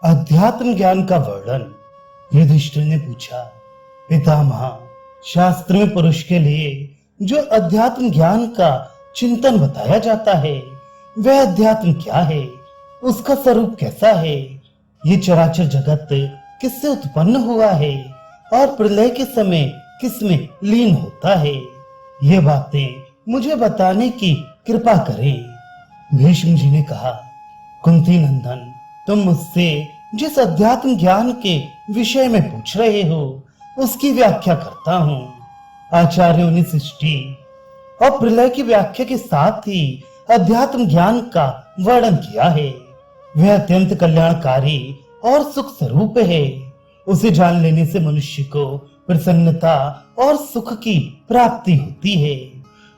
अध्यात्म ज्ञान का वर्णन युधिष्ठिर ने पूछा। पितामह, शास्त्र में पुरुष के लिए जो अध्यात्म ज्ञान का चिंतन बताया जाता है वह अध्यात्म क्या है, उसका स्वरूप कैसा है, ये चराचर जगत किससे उत्पन्न हुआ है और प्रलय के समय किसमें लीन होता है, ये बातें मुझे बताने की कृपा करें। भीष्म जी ने कहा, कुंती नंदन, तुम मुझसे जिस अध्यात्म ज्ञान के विषय में पूछ रहे हो उसकी व्याख्या करता हूँ। आचार्यों ने सृष्टि और प्रलय की व्याख्या के साथ ही अध्यात्म ज्ञान का वर्णन किया है। वह अत्यंत कल्याणकारी और सुख स्वरूप है। उसे जान लेने से मनुष्य को प्रसन्नता और सुख की प्राप्ति होती है।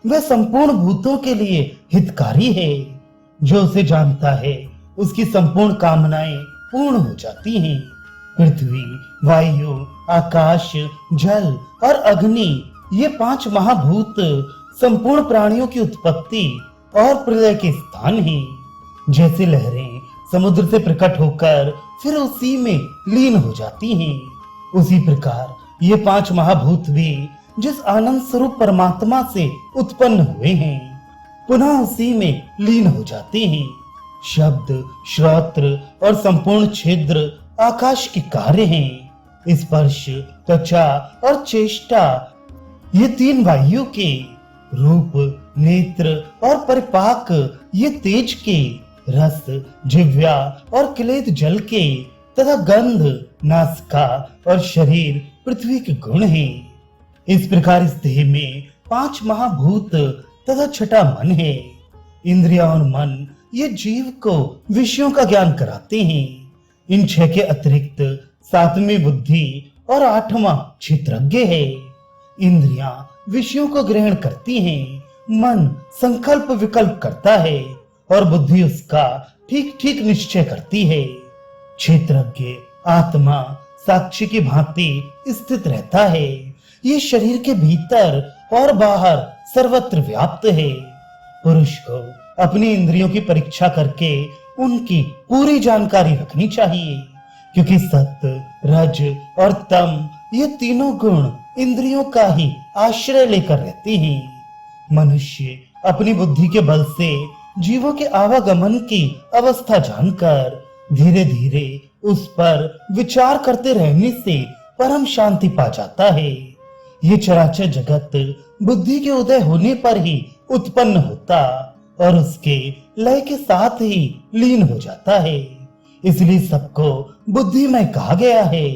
वह संपूर्ण भूतों के लिए हितकारी है। जो उसे जानता है उसकी संपूर्ण कामनाएं पूर्ण हो जाती हैं। पृथ्वी, वायु, आकाश, जल और अग्नि, ये 5 महाभूत संपूर्ण प्राणियों की उत्पत्ति और प्रलय के स्थान हैं। जैसे लहरें समुद्र से प्रकट होकर फिर उसी में लीन हो जाती हैं, उसी प्रकार ये 5 महाभूत भी जिस आनंद स्वरूप परमात्मा से उत्पन्न हुए हैं पुनः उसी में लीन हो जाते हैं। शब्द, श्रोत्र और संपूर्ण छिद्र आकाश के कार्य हैं। स्पर्श, त्वचा और चेष्टा, ये 3 वायु के, रूप, नेत्र और परिपाक, ये तेज के, रस, जिह्वा और क्लेद जल के, तथा गंध, नासिका और शरीर पृथ्वी के गुण हैं। इस प्रकार इस देह में 5 महाभूत तथा छठा मन है। इंद्रिया और मन ये जीव को विषयों का ज्ञान कराते हैं। इन 6 के अतिरिक्त 7वीं बुद्धि और 8वां क्षेत्रज्ञ है। इंद्रियां विषयों को ग्रहण करती हैं, मन संकल्प विकल्प करता है और बुद्धि उसका ठीक ठीक निश्चय करती है। क्षेत्रज्ञ आत्मा साक्षी की भांति स्थित रहता है। ये शरीर के भीतर और बाहर सर्वत्र व्याप्त है। पुरुष को अपनी इंद्रियों की परीक्षा करके उनकी पूरी जानकारी रखनी चाहिए, क्योंकि सत्व, रज और तम ये तीनों गुण इंद्रियों का ही आश्रय लेकर रहते हैं। मनुष्य अपनी बुद्धि के बल से जीवों के आवागमन की अवस्था जानकर धीरे धीरे उस पर विचार करते रहने से परम शांति पा जाता है। ये चराचर जगत बुद्धि के उदय होने पर ही उत्पन्न होता और उसके लय के साथ ही लीन हो जाता है। इसलिए सबको बुद्धिमय कहा गया है।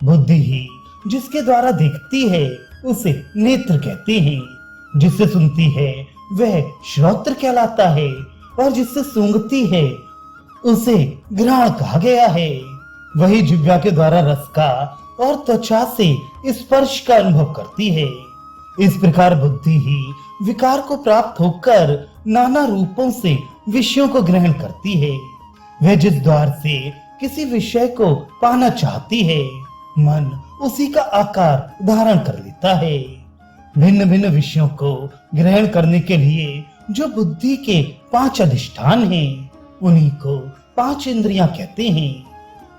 बुद्धि ही जिसके द्वारा देखती है उसे नेत्र कहते हैं। जिससे सुनती है वह श्रोत्र कहलाता है और जिससे सूंघती है उसे घ्राण कहा गया है। वही जिह्वा के द्वारा रस का और त्वचा से स्पर्श का अनुभव करती है। इस प्रकार बुद्धि ही विकार को प्राप्त होकर नाना रूपों से विषयों को ग्रहण करती है। वह जिस द्वार से किसी विषय को पाना चाहती है मन उसी का आकार धारण कर लेता है। भिन्न भिन्न विषयों को ग्रहण करने के लिए जो बुद्धि के 5 अधिष्ठान हैं उन्हीं को 5 इंद्रियां कहते हैं।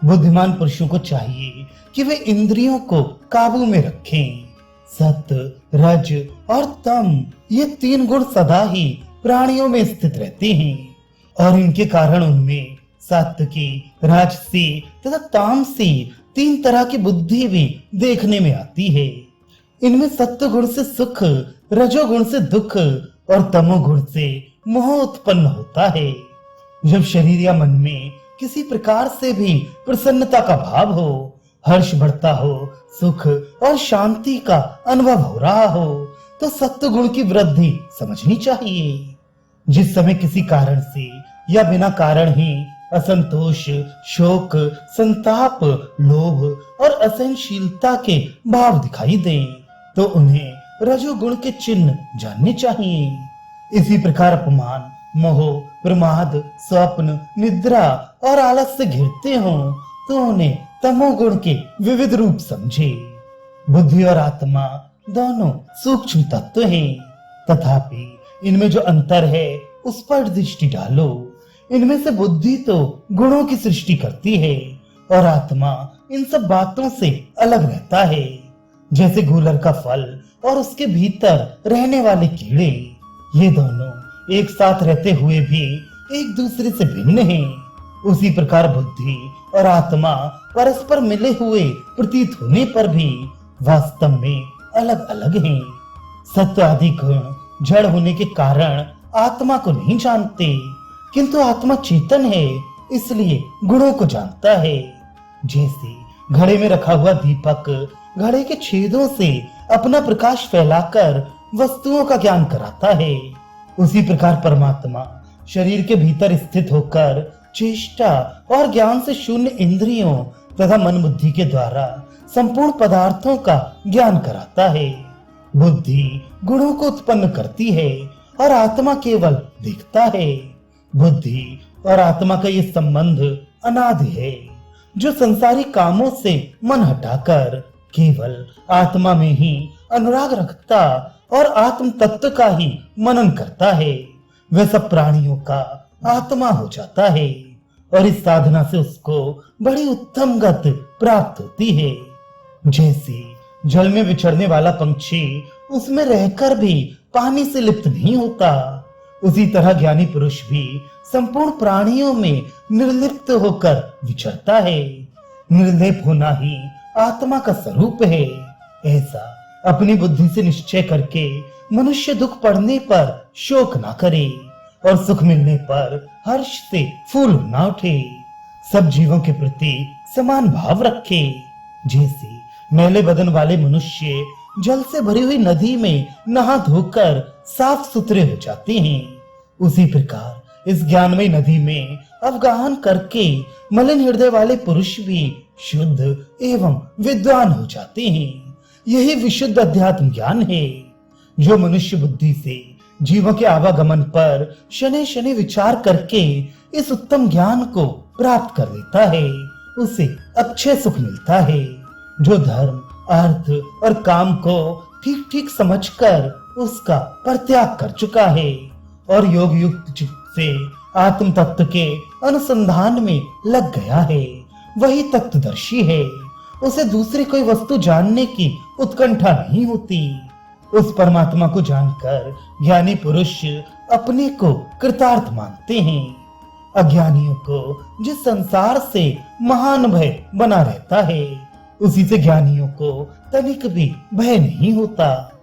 बुद्धिमान पुरुषों को चाहिए कि वे इंद्रियों को काबू में रखें। सत्व, रज और तम ये 3 गुण सदा ही प्राणियों में स्थित रहते हैं और इनके कारण उनमें सात्विकी, राजसी तथा तामसी 3 तरह की बुद्धि भी देखने में आती है। इनमें सत्व गुण से सुख, रजोगुण से दुख और तमोगुण से मोह उत्पन्न होता है। जब शरीर या मन में किसी प्रकार से भी प्रसन्नता का भाव हो, हर्ष बढ़ता हो, सुख और शांति का अनुभव हो रहा हो तो सत्व गुण की वृद्धि समझनी चाहिए। जिस समय किसी कारण से या बिना कारण ही असंतोष, शोक, संताप, लोभ और असहनशीलता के भाव दिखाई दें तो उन्हें रजोगुण के चिन्ह जानने चाहिए। इसी प्रकार अपमान, मोह, प्रमाद, स्वप्न, निद्रा और आलस से घिरते हों तो उन्हें तमोगुण के विविध रूप समझे। बुद्धि और आत्मा दोनों सूक्ष्म तत्व हैं, तथापि इनमें जो अंतर है उस पर दृष्टि डालो। इनमें से बुद्धि तो गुणों की सृष्टि करती है और आत्मा इन सब बातों से अलग रहता है। जैसे गूलर का फल और उसके भीतर रहने वाले कीड़े, ये दोनों एक साथ रहते हुए भी एक दूसरे से भिन्न हैं। उसी प्रकार बुद्धि और आत्मा परस्पर मिले हुए प्रतीत होने पर भी वास्तव में अलग अलग हैं। सत्व आदि गुण जड़ होने के कारण आत्मा को नहीं जानते, किंतु आत्मा चेतन है इसलिए गुणों को जानता है। जैसे घड़े में रखा हुआ दीपक घड़े के छेदों से अपना प्रकाश फैलाकर वस्तुओं का ज्ञान कराता है, उसी प्रकार परमात्मा शरीर के भीतर स्थित होकर चेष्टा और ज्ञान से शून्य इंद्रियों तथा मन बुद्धि के द्वारा संपूर्ण पदार्थों का ज्ञान कराता है। बुद्धि गुणों को उत्पन्न करती है और आत्मा केवल देखता है। बुद्धि और आत्मा का ये संबंध अनादि है, जो संसारी कामों से मन हटाकर केवल आत्मा में ही अनुराग रखता और आत्म तत्व का ही मनन करता है, वह सब प्राणियों का आत्मा हो जाता है और इस साधना से उसको बड़ी उत्तम गति प्राप्त होती है। जैसे जल में विचरने वाला पंछी उसमें रहकर भी पानी से लिप्त नहीं होता, उसी तरह ज्ञानी पुरुष भी संपूर्ण प्राणियों में निर्लिप्त होकर विचरता है। निर्लेप होना ही आत्मा का स्वरूप है। ऐसा अपनी बुद्धि से निश्चय करके मनुष्य दुख पड़ने पर शोक ना करे और सुख मिलने पर हर्ष से फूल ना उठे। सब जीवों के प्रति समान भाव रखे। जैसे मैले बदन वाले मनुष्य जल से भरी हुई नदी में नहा धोकर साफ सुथरे हो जाते हैं, उसी प्रकार इस ज्ञानमय नदी में अवगाहन करके मलिन हृदय वाले पुरुष भी शुद्ध एवं विद्वान हो जाते हैं। यही विशुद्ध अध्यात्म ज्ञान है, जो मनुष्य बुद्धि से जीवों के आवागमन पर शनि शनि विचार करके इस उत्तम ज्ञान को प्राप्त कर लेता है, उसे अक्षय सुख मिलता है। जो धर्म अर्थ और काम को ठीक ठीक समझकर उसका परित्याग कर चुका है और योग युक्त चित्त से आत्म तत्व के अनुसंधान में लग गया है, वही तत्वदर्शी है। उसे दूसरी कोई वस्तु जानने की उत्कंठा नहीं होती। उस परमात्मा को जानकर ज्ञानी पुरुष अपने को कृतार्थ मानते हैं। अज्ञानियों को जिस संसार से महान भय बना रहता है, उसी से ज्ञानियों को तनिक भी भय नहीं होता।